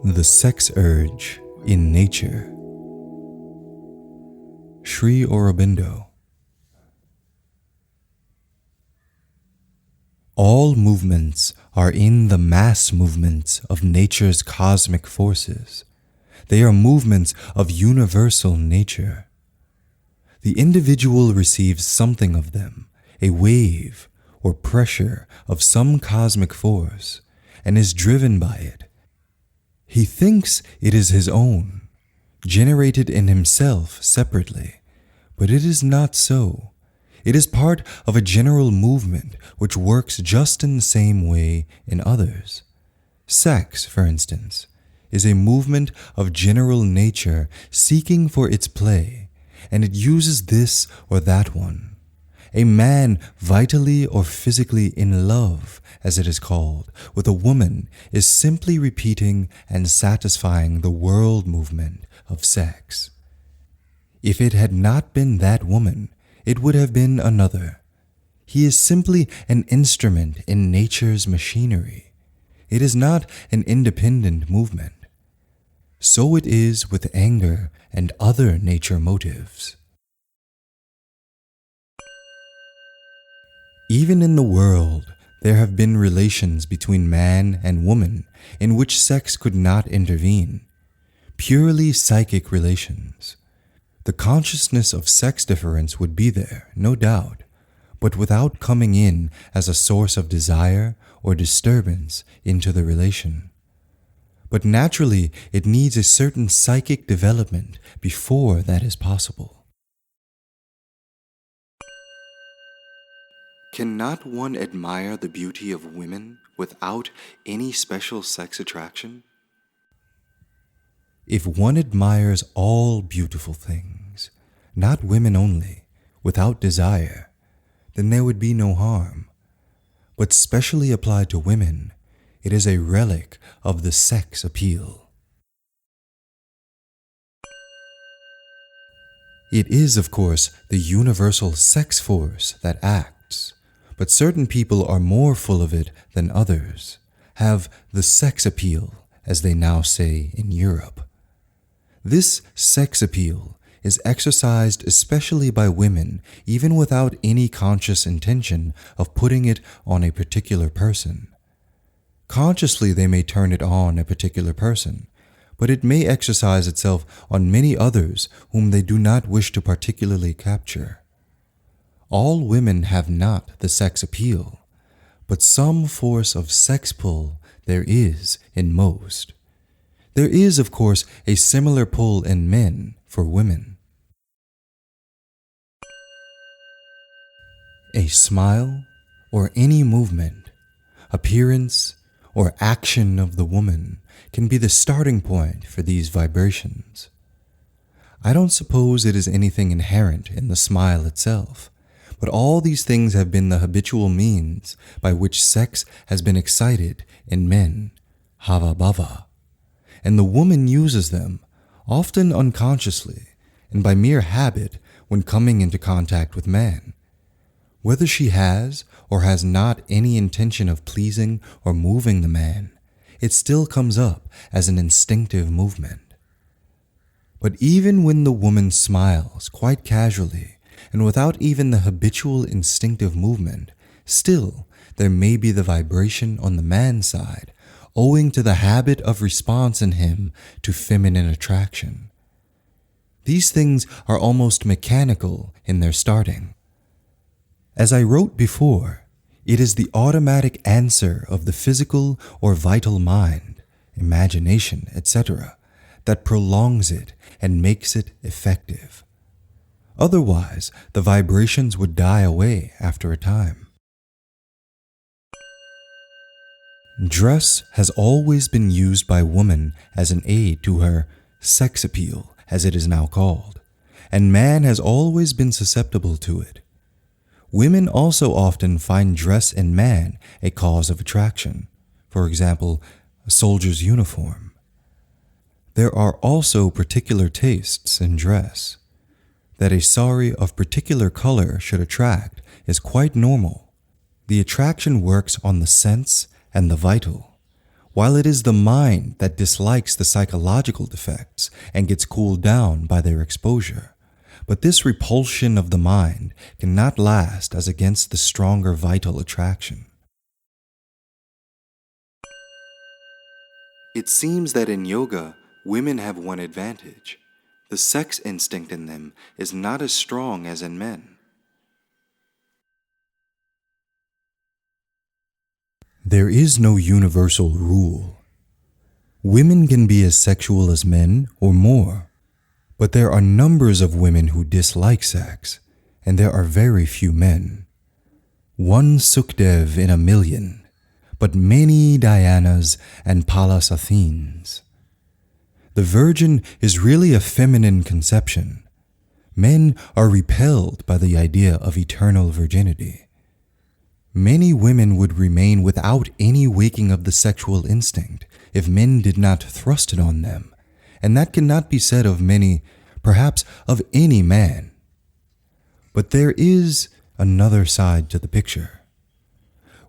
The sex urge in nature. Sri Aurobindo. All movements are in the mass movements of nature's cosmic forces. They are movements of universal nature. The individual receives something of them, a wave or pressure of some cosmic force, and is driven by it. He thinks it is his own, generated in himself separately, but it is not so. It is part of a general movement which works just in the same way in others. Sex, for instance, is a movement of general nature seeking for its play, and it uses this or that one. A man vitally or physically in love, as it is called, with a woman is simply repeating and satisfying the world movement of sex. If it had not been that woman, it would have been another. He is simply an instrument in nature's machinery. It is not an independent movement. So it is with anger and other nature motives. Even in the world, there have been relations between man and woman in which sex could not intervene. Purely psychic relations. The consciousness of sex difference would be there, no doubt, but without coming in as a source of desire or disturbance into the relation. But naturally, it needs a certain psychic development before that is possible. Cannot one admire the beauty of women without any special sex attraction? If one admires all beautiful things, not women only, without desire, then there would be no harm. But specially applied to women, it is a relic of the sex appeal. It is, of course, the universal sex force that acts, but certain people are more full of it than others, have the sex appeal, as they now say in Europe. This sex appeal is exercised especially by women even without any conscious intention of putting it on a particular person. Consciously they may turn it on a particular person, but it may exercise itself on many others whom they do not wish to particularly capture. All women have not the sex appeal, but some force of sex pull there is in most. There is, of course, a similar pull in men for women. A smile or any movement, appearance, or action of the woman can be the starting point for these vibrations. I don't suppose it is anything inherent in the smile itself, but all these things have been the habitual means by which sex has been excited in men, hava bhava. And the woman uses them, often unconsciously, and by mere habit when coming into contact with man. Whether she has or has not any intention of pleasing or moving the man, it still comes up as an instinctive movement. But even when the woman smiles quite casually and without even the habitual instinctive movement, still there may be the vibration on the man's side owing to the habit of response in him to feminine attraction. These things are almost mechanical in their starting. As I wrote before, it is the automatic answer of the physical or vital mind, imagination, etc., that prolongs it and makes it effective. Otherwise, the vibrations would die away after a time. Dress has always been used by woman as an aid to her sex appeal, as it is now called, and man has always been susceptible to it. Women also often find dress in man a cause of attraction, for example, a soldier's uniform. There are also particular tastes in dress. That a sari of particular color should attract is quite normal. The attraction works on the sense and the vital. while it is the mind that dislikes the psychological defects and gets cooled down by their exposure. But this repulsion of the mind cannot last as against the stronger vital attraction. It seems that in yoga, women have one advantage. The sex instinct in them is not as strong as in men. There is no universal rule. Women can be as sexual as men or more, but there are numbers of women who dislike sex, and there are very few men. One Sukdev in a million, but many Dianas and Pallas Athenes. The virgin is really a feminine conception. Men are repelled by the idea of eternal virginity. Many women would remain without any waking of the sexual instinct if men did not thrust it on them, and that cannot be said of many, perhaps of any man. But there is another side to the picture.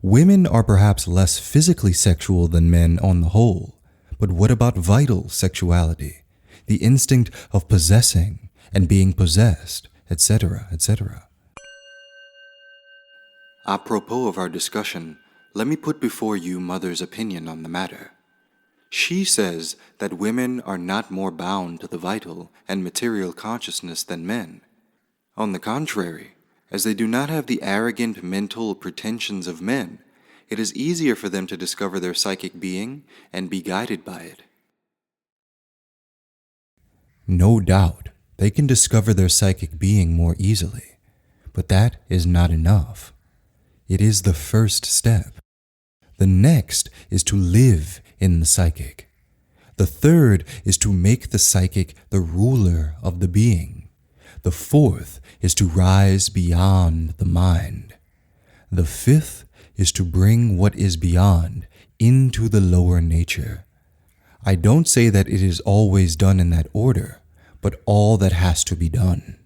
Women are perhaps less physically sexual than men on the whole, but what about vital sexuality, the instinct of possessing and being possessed, etc., etc.? Apropos of our discussion, let me put before you Mother's opinion on the matter. She says that women are not more bound to the vital and material consciousness than men. On the contrary, as they do not have the arrogant mental pretensions of men, it is easier for them to discover their psychic being and be guided by it. No doubt, they can discover their psychic being more easily, but that is not enough. It is the first step. The next is to live in the psychic. The third is to make the psychic the ruler of the being. The fourth is to rise beyond the mind. The fifth is to bring what is beyond into the lower nature. I don't say that it is always done in that order, but all that has to be done.